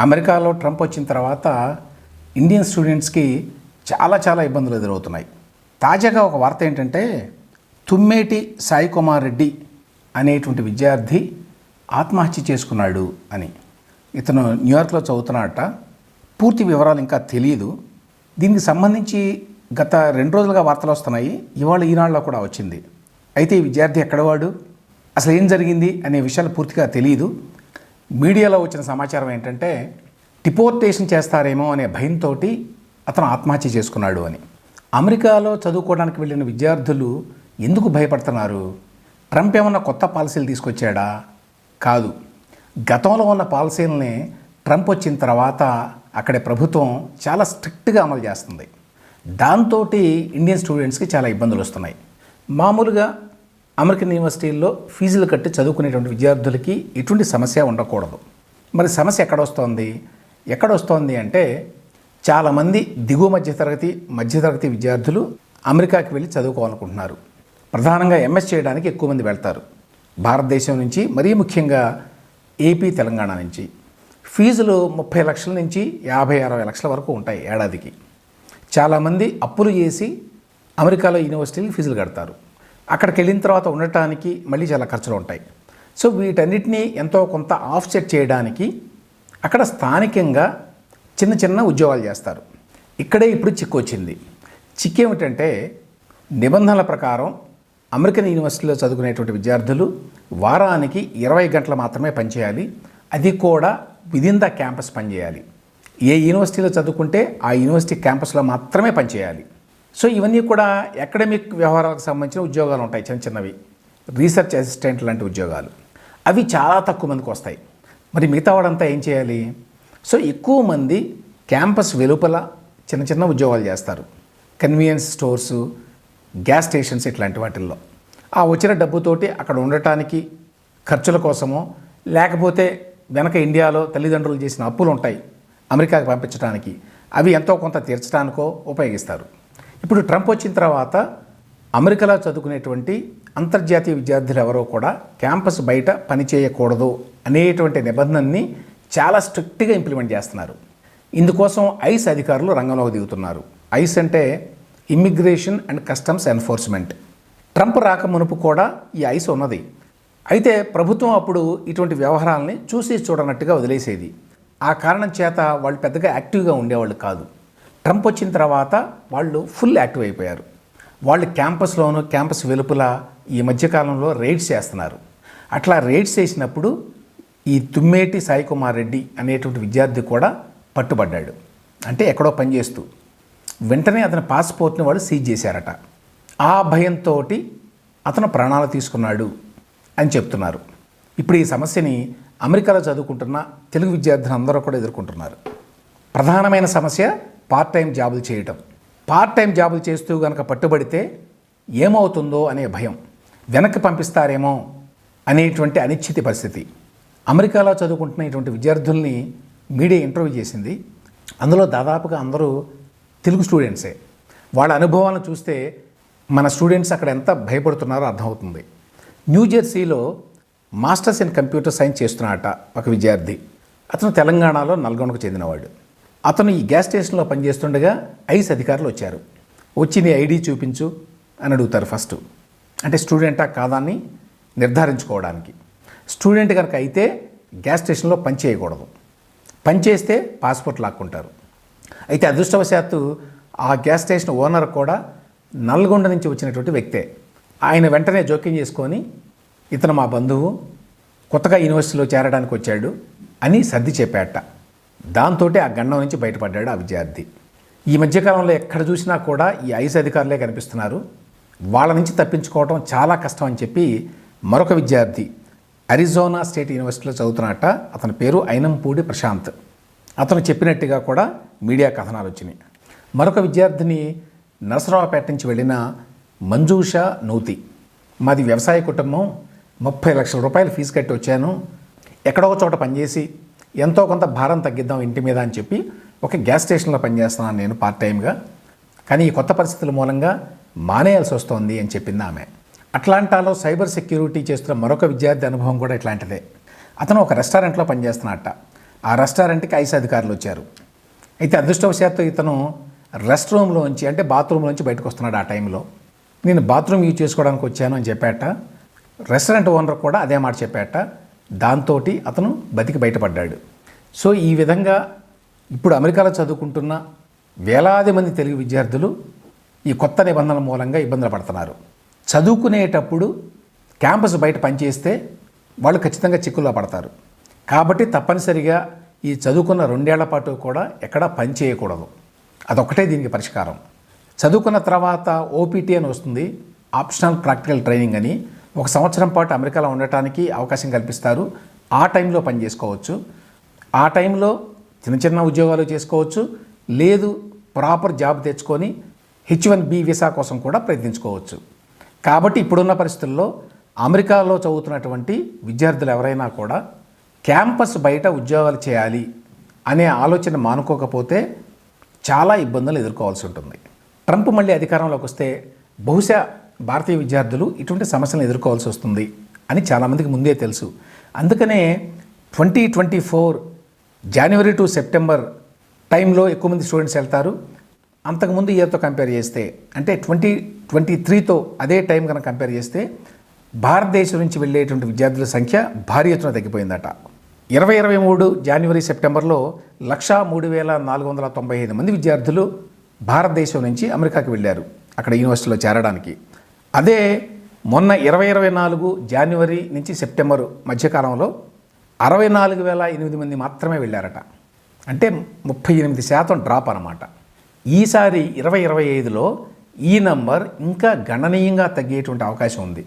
అమెరికాలో ట్రంప్ వచ్చిన తర్వాత ఇండియన్ స్టూడెంట్స్కి చాలా ఇబ్బందులు ఎదురవుతున్నాయి. తాజాగా ఒక వార్త ఏంటంటే తుమ్మేటి సాయి కుమార్ రెడ్డి అనేటువంటి విద్యార్థి ఆత్మహత్య చేసుకున్నాడు అని. ఇతను న్యూయార్క్లో చదువుతున్నాడట. పూర్తి వివరాలు ఇంకా తెలియదు. దీనికి సంబంధించి గత 2 రోజులుగా వార్తలు వస్తున్నాయి. ఇవాళ ఈనాడులో కూడా వచ్చింది. అయితే ఈ విద్యార్థి ఎక్కడవాడు, అసలు ఏం జరిగింది అనే విషయాలు పూర్తిగా తెలియదు. మీడియాలో వచ్చిన సమాచారం ఏంటంటే డిపోర్టేషన్ చేస్తారేమో అనే భయంతో అతను ఆత్మహత్య చేసుకున్నాడు అని. అమెరికాలో చదువుకోవడానికి వెళ్ళిన విద్యార్థులు ఎందుకు భయపడుతున్నారు? ట్రంప్ ఏమన్నా కొత్త పాలసీలు తీసుకొచ్చాడా? కాదు. గతంలో ఉన్న పాలసీలని ట్రంప్ వచ్చిన తర్వాత అక్కడి ప్రభుత్వం చాలా స్ట్రిక్ట్గా అమలు చేస్తుంది. దాంతో ఇండియన్ స్టూడెంట్స్కి చాలా ఇబ్బందులు వస్తున్నాయి. మామూలుగా అమెరికన్ యూనివర్సిటీల్లో ఫీజులు కట్టి చదువుకునేటువంటి విద్యార్థులకి ఎటువంటి సమస్య ఉండకూడదు. మరి సమస్య ఎక్కడొస్తోంది అంటే చాలామంది దిగువ మధ్యతరగతి విద్యార్థులు అమెరికాకి వెళ్ళి చదువుకోవాలనుకుంటున్నారు. ప్రధానంగా ఎంఎస్ చేయడానికి ఎక్కువ మంది వెళ్తారు. భారతదేశం నుంచి, మరీ ముఖ్యంగా ఏపీ, తెలంగాణ నుంచి. ఫీజులు 30 లక్షల నుంచి 50-60 లక్షల వరకు ఉంటాయి ఏడాదికి. చాలామంది అప్పులు చేసి అమెరికాలో యూనివర్సిటీకి ఫీజులు కడతారు. అక్కడికి వెళ్ళిన తర్వాత ఉండటానికి మళ్ళీ చాలా ఖర్చులు ఉంటాయి. సో వీటన్నిటినీ ఎంతో కొంత ఆఫ్సెట్ చేయడానికి అక్కడ స్థానికంగా చిన్న ఉద్యోగాలు చేస్తారు. ఇక్కడే ఇప్పుడు చిక్కు వచ్చింది. చిక్కు ఏమిటంటే నిబంధనల ప్రకారం అమెరికన్ యూనివర్సిటీలో చదువుకునేటువంటి విద్యార్థులు వారానికి 20 గంటలు మాత్రమే పనిచేయాలి. అది కూడా విదిన్ ద క్యాంపస్ పనిచేయాలి. ఏ యూనివర్సిటీలో చదువుకుంటే ఆ యూనివర్సిటీ క్యాంపస్లో మాత్రమే పనిచేయాలి. సో ఇవన్నీ కూడా అకాడమిక్ వ్యవహారాలకు సంబంధించిన ఉద్యోగాలు ఉంటాయి. చిన్నవి రీసెర్చ్ అసిస్టెంట్ లాంటి ఉద్యోగాలు. అవి చాలా తక్కువ మందికి వస్తాయి. మరి మిగతా వాడంతా ఏం చేయాలి? సో ఎక్కువ మంది క్యాంపస్ వెలుపల చిన్న ఉద్యోగాలు చేస్తారు. కన్వీనియన్స్ స్టోర్సు, గ్యాస్ స్టేషన్స్, ఇట్లాంటి వాటిల్లో. ఆ వచ్చిన డబ్బుతోటి అక్కడ ఉండటానికి ఖర్చుల కోసమో, లేకపోతే వెనక ఇండియాలో తల్లిదండ్రులు చేసిన అప్పులు ఉంటాయి అమెరికాకి పంపించడానికి, అవి ఎంతో కొంత తీర్చడానికో ఉపయోగిస్తారు. ఇప్పుడు ట్రంప్ వచ్చిన తర్వాత అమెరికాలో చదువుకునేటువంటి అంతర్జాతీయ విద్యార్థులు ఎవరో కూడా క్యాంపస్ బయట పనిచేయకూడదు అనేటువంటి నిబంధనని చాలా స్ట్రిక్ట్గా ఇంప్లిమెంట్ చేస్తున్నారు. ఇందుకోసం ఐస్ అధికారులు రంగంలోకి దిగుతున్నారు. ఐస్ అంటే immigration and customs enforcement. Trump రాక మునుపు కూడా ఈ ఐస్ ఉన్నది. అయితే ప్రభుత్వం అప్పుడు ఇటువంటి వ్యవహారాలని చూసి చూడనట్టుగా వదిలేసేది. ఆ కారణం చేత వాళ్ళు పెద్దగా యాక్టివ్గా ఉండేవాళ్ళు కాదు. ట్రంప్ వచ్చిన తర్వాత వాళ్ళు ఫుల్ యాక్టివ్ అయిపోయారు. వాళ్ళు క్యాంపస్లోనూ, క్యాంపస్ వెలుపల ఈ మధ్యకాలంలో రైడ్స్ చేస్తున్నారు. అట్లా రైడ్స్ చేసినప్పుడు ఈ తుమ్మేటి సాయి కుమార్ రెడ్డి అనేటువంటి విద్యార్థి కూడా పట్టుబడ్డాడు. అంటే ఎక్కడో పనిచేస్తూ వెంటనే అతని పాస్పోర్ట్ని వాళ్ళు సీజ్ చేశారట. ఆ భయంతో అతను ప్రాణాలు తీసుకున్నాడు అని చెప్తున్నారు. ఇప్పుడు ఈ సమస్యని అమెరికాలో చదువుకుంటున్న తెలుగు విద్యార్థులు అందరూ కూడా ఎదుర్కొంటున్నారు. ప్రధానమైన సమస్య పార్ట్ టైం జాబులు చేయటం. పార్ట్ టైం జాబులు చేస్తూ కనుక పట్టుబడితే ఏమవుతుందో అనే భయం, వెనక్కి పంపిస్తారేమో అనేటువంటి అనిశ్చిత పరిస్థితి. అమెరికాలో చదువుకుంటున్న ఇటువంటి విద్యార్థుల్ని మీడియా ఇంటర్వ్యూ చేసింది. అందులో దాదాపుగా అందరూ తెలుగు స్టూడెంట్సే. వాళ్ళ అనుభవాలను చూస్తే మన స్టూడెంట్స్ అక్కడ ఎంత భయపడుతున్నారో అర్థమవుతుంది. న్యూజెర్సీలో మాస్టర్స్ ఇన్ కంప్యూటర్ సైన్స్ చేస్తున్నాడట ఒక విద్యార్థి. అతను తెలంగాణలో నల్గొండకు చెందినవాడు. అతను ఈ గ్యాస్ స్టేషన్లో పనిచేస్తుండగా ఐస్ అధికారులు వచ్చారు. వచ్చి నీ ఐడి చూపించు అని అడుగుతారు ఫస్ట్. అంటే స్టూడెంటా కాదా అని నిర్ధారించుకోవడానికి. స్టూడెంట్ కనుక అయితే గ్యాస్ స్టేషన్లో పని చేయకూడదు. పని చేస్తే పాస్పోర్ట్ లాక్కుంటారు. అయితే అదృష్టవశాత్తు ఆ గ్యాస్ స్టేషన్ ఓనర్ కూడా నల్గొండ నుంచి వచ్చినటువంటి వ్యక్తే. ఆయన వెంటనే జోక్యం చేసుకొని ఇతను మా బంధువు, కొత్తగా యూనివర్సిటీలో చేరడానికి వచ్చాడు అని సర్ది చెప్పాట. దాంతో ఆ గండం నుంచి బయటపడ్డాడు ఆ విద్యార్థి. ఈ మధ్యకాలంలో ఎక్కడ చూసినా కూడా ఈ ఐస్ అధికారులే కనిపిస్తున్నారు. వాళ్ళ నుంచి తప్పించుకోవడం చాలా కష్టం అని చెప్పి మరొక విద్యార్థి అరిజోనా స్టేట్ యూనివర్సిటీలో చదువుతున్నట్ట. అతని పేరు అయినంపూడి ప్రశాంత్. అతను చెప్పినట్టుగా కూడా మీడియా కథనాలు వచ్చినాయి. మరొక విద్యార్థిని నరసరావుపేట నుంచి వెళ్ళిన మంజూషా నూతి. మాది వ్యవసాయ కుటుంబం, 30 లక్షల రూపాయలు ఫీజు కట్టి వచ్చాను. ఎక్కడో చోట పనిచేసి ఎంతో కొంత భారం తగ్గిద్దాం ఇంటి మీద అని చెప్పి ఒక గ్యాస్ స్టేషన్లో పనిచేస్తున్నాను నేను పార్ట్ టైంగా. కానీ ఈ కొత్త పరిస్థితుల మూలంగా మానేయాల్సి వస్తోంది అని చెప్పింది ఆమె. అట్లాంటాలో సైబర్ సెక్యూరిటీ చేస్తున్న మరొక విద్యార్థి అనుభవం కూడా ఇట్లాంటిదే. అతను ఒక రెస్టారెంట్లో పనిచేస్తున్నట్ట. ఆ రెస్టారెంట్కి ఐస్ అధికారులు వచ్చారు. అయితే అదృష్టవశాత్తు ఇతను రెస్ట్ రూమ్లోంచి అంటే బాత్రూంలోంచి బయటకు వస్తున్నాడు. ఆ టైంలో నేను బాత్రూమ్ యూజ్ చేసుకోవడానికి వచ్చాను అని చెప్పాట. రెస్టారెంట్ ఓనర్ కూడా అదే మాట చెప్పాట. దాంతో అతను బతికి బయటపడ్డాడు. సో ఈ విధంగా ఇప్పుడు అమెరికాలో చదువుకుంటున్న వేలాది మంది తెలుగు విద్యార్థులు ఈ కొత్త నిబంధనల మూలంగా ఇబ్బందులు పడుతున్నారు. చదువుకునేటప్పుడు క్యాంపస్ బయట పనిచేస్తే వాళ్ళు ఖచ్చితంగా చిక్కుల్లో పడతారు. కాబట్టి తప్పనిసరిగా ఈ చదువుకున్న 2 ఏళ్ల పాటు కూడా ఎక్కడా పని చేయకూడదు. అదొక్కటే దీనికి పరిష్కారం. చదువుకున్న తర్వాత ఓపీటీ అని వస్తుంది, ఆప్షనల్ ప్రాక్టికల్ ట్రైనింగ్ అని. 1 సంవత్సరం పాటు అమెరికాలో ఉండటానికి అవకాశం కల్పిస్తారు. ఆ టైంలో పని చేసుకోవచ్చు. ఆ టైంలో చిన్న ఉద్యోగాలు చేసుకోవచ్చు. లేదు ప్రాపర్ జాబ్ తెచ్చుకొని H1B వీసా కోసం కూడా ప్రయత్నించుకోవచ్చు. కాబట్టి ఇప్పుడున్న పరిస్థితుల్లో అమెరికాలో చదువుతున్నటువంటి విద్యార్థులు ఎవరైనా కూడా క్యాంపస్ బయట ఉద్యోగాలు చేయాలి అనే ఆలోచన మానుకోకపోతే చాలా ఇబ్బందులు ఎదుర్కోవాల్సి ఉంటుంది. ట్రంప్ మళ్ళీ అధికారంలోకి వస్తే బహుశా భారతీయ విద్యార్థులు ఇటువంటి సమస్యలను ఎదుర్కోవాల్సి వస్తుంది అని చాలామందికి ముందే తెలుసు. అందుకనే 2024 జనవరి టు సెప్టెంబర్ టైంలో ఎక్కువ మంది స్టూడెంట్స్ వెళ్తారు. అంతకుముందు ఇయర్తో కంపేర్ చేస్తే అంటే 2023తో అదే టైం కనుక కంపేర్ చేస్తే భారతదేశం నుంచి వెళ్ళేటువంటి విద్యార్థుల సంఖ్య భారీ ఎత్తున తగ్గిపోయిందట. 2023 జనవరి సెప్టెంబర్లో 103,495 మంది విద్యార్థులు భారతదేశం నుంచి అమెరికాకి వెళ్ళారు అక్కడ యూనివర్సిటీలో చేరడానికి. అదే మొన్న 2024 జనవరి నుంచి సెప్టెంబరు మధ్యకాలంలో 64,008 మంది మాత్రమే వెళ్ళారట. అంటే 38% డ్రాప్ అన్నమాట. ఈసారి 2025లో ఈ నంబర్ ఇంకా గణనీయంగా తగ్గేటువంటి అవకాశం ఉంది.